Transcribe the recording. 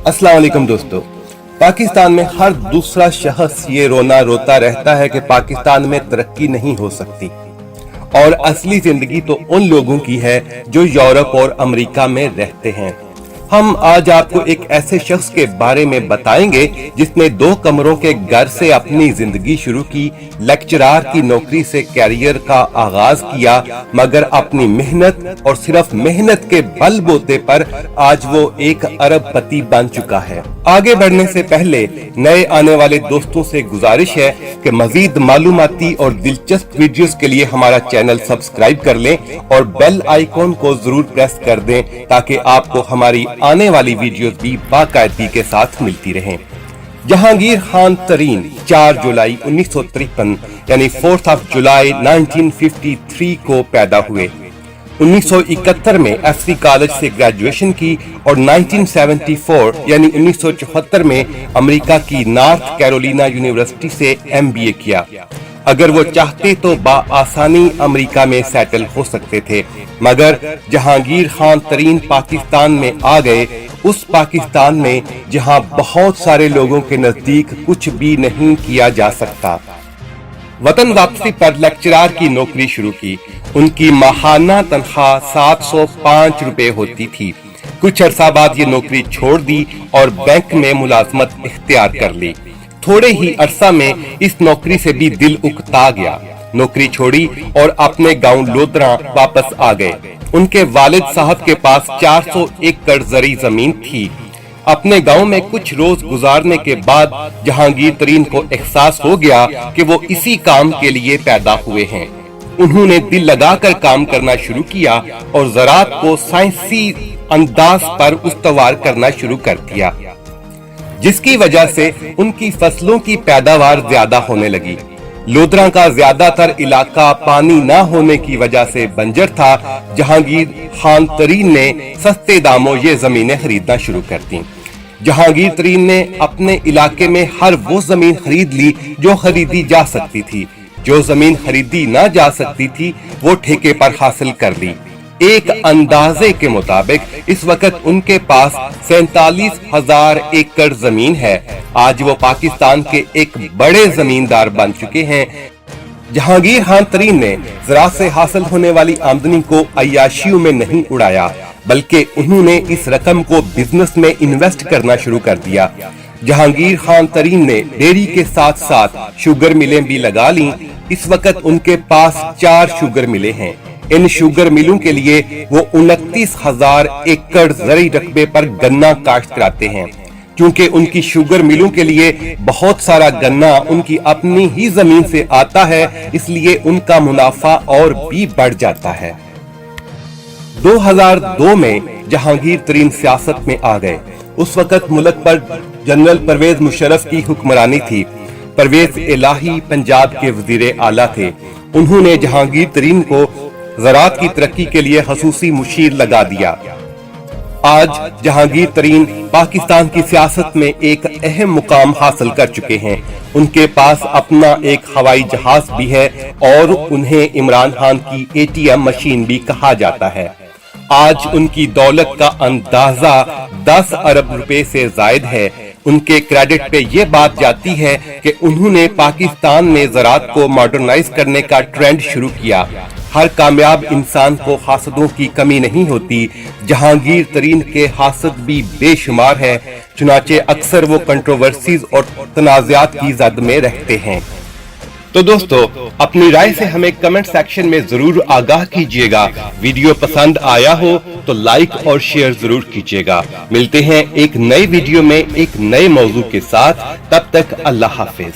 अस्सलाम वालेकुम दोस्तों। पाकिस्तान में हर दूसरा शख्स ये रोना रोता रहता है कि पाकिस्तान में तरक्की नहीं हो सकती और असली जिंदगी तो उन लोगों की है जो यूरोप और अमेरिका में रहते हैं। हम आज आपको एक ऐसे शख्स के बारे में बताएंगे जिसने 2 कमरों के घर से अपनी जिंदगी शुरू की, लेक्चरार की नौकरी से कैरियर का आगाज किया, मगर अपनी मेहनत और सिर्फ मेहनत के बलबूते पर आज वो एक अरबपति बन चुका है। आगे बढ़ने से पहले नए आने वाले दोस्तों से गुजारिश है कि मजीद मालूमाती और दिलचस्प वीडियोस के लिए हमारा चैनल सब्सक्राइब कर लें और बेल आइकॉन को जरूर प्रेस कर दें ताकि आपको हमारी आने वाली वीडियोस भी बाकायदगी के साथ मिलती रहें। जहांगीर खान तरीन 4 जुलाई 1953 यानी 4 जुलाई 1953 को पैदा हुए। 1971 में एफसी कॉलेज से ग्रेजुएशन की और 1974 यानी 1974 में अमेरिका की नॉर्थ कैरोलिना यूनिवर्सिटी से एमबीए किया। अगर वो चाहते तो आसानी अमेरिका में सेटल हो सकते थे, मगर जहांगीर खान तरीन पाकिस्तान में आ गए, उस पाकिस्तान में जहां बहुत सारे लोगों के नजदीक कुछ भी नहीं किया जा सकता। वतन वापसी पर लेक्चरार की नौकरी शुरू की। उनकी माहाना तनख्वाह 705 रुपए होती थी। कुछ अरसा बाद ये नौकरी छोड़ दी और बैंक में मुलाजमत इख्तियार कर ली। थोड़े ही अरसा में इस नौकरी से भी दिल उकता गया। नौकरी छोड़ी और अपने गांव लोधरा वापस आ गए। उनके वालिद साहब के पास 400 एकड़ जरी जमीन थी। अपने गांव में कुछ रोज गुजारने के बाद जहांगीर तरीन को एहसास हो गया कि वो इसी काम के लिए पैदा हुए हैं। उन्होंने दिल लगाकर काम करना शुरू किया और ज़राअत को साइंसी अंदाज पर उस्तवार करना शुरू कर दिया, जिसकी वजह से उनकी फसलों की पैदावार ज्यादा होने लगी। लोधरा का ज्यादातर इलाका पानी न होने की वजह से बंजर था। जहांगीर खान तरीन ने सस्ते दामों ये जमीनें खरीदना शुरू कर दी। जहांगीर तरीन ने अपने इलाके में हर वो जमीन खरीद ली जो खरीदी जा सकती थी। जो जमीन खरीदी न जा सकती थी वो ठेके पर हासिल कर ली। एक अंदाजे के मुताबिक इस वक्त उनके पास 47,000 एकड़ जमीन है। आज वो पाकिस्तान के एक बड़े जमींदार बन चुके हैं। जहांगीर खान तरीन ने ज़राअत से हासिल होने वाली आमदनी को अय्याशियों में नहीं उड़ाया, बल्कि उन्होंने इस रकम को बिजनेस में इन्वेस्ट करना शुरू कर दिया। जहांगीर खान तरीन ने डेयरी के साथ साथ शुगर मिलें भी लगा ली। इस वक्त उनके पास 4 शुगर मिलें हैं। इन शुगर मिलों के लिए वो 29,000 एकड़ जरी रकबे पर गन्ना काश्त कराते हैं। क्योंकि उनकी शुगर मिलों के लिए बहुत सारा गन्ना उनकी अपनी ही जमीन से आता है, इसलिए उनका मुनाफा और भी बढ़ जाता है। 2002 में जहांगीर तरीन सियासत में आ गए। उस वक्त मुल्क पर जनरल परवेज मुशर्रफ की हुक्मरानी थी। परवेज इलाही पंजाब के वजीर आला थे। उन्होंने जहांगीर तरीन को ज़राअत की तरक्की के लिए खसूसी मुशीर लगा दिया। आज जहांगीर तरीन पाकिस्तान की सियासत में एक अहम मुकाम हासिल कर चुके हैं। उनके पास अपना एक हवाई जहाज भी है और उन्हें इमरान खान की ATM मशीन भी कहा जाता है। आज उनकी दौलत का अंदाजा 10 अरब रुपए से जायद है। उनके क्रेडिट पे ये बात जाती है कि उन्होंने पाकिस्तान में ज़राअत को मॉडर्नाइज करने का ट्रेंड शुरू किया। हर कामयाब इंसान को हासदों की कमी नहीं होती। जहांगीर तरीन के हासद भी बेशुमार है, चुनाचे अक्सर वो कंट्रोवर्सीज और तनाज़ात की जद में रहते हैं। तो दोस्तों, अपनी राय से हमें कमेंट सेक्शन में जरूर आगाह कीजिएगा। वीडियो पसंद आया हो तो लाइक और शेयर जरूर कीजिएगा। मिलते हैं एक नए वीडियो में एक नए मौजू के साथ। तब तक अल्लाह हाफिज।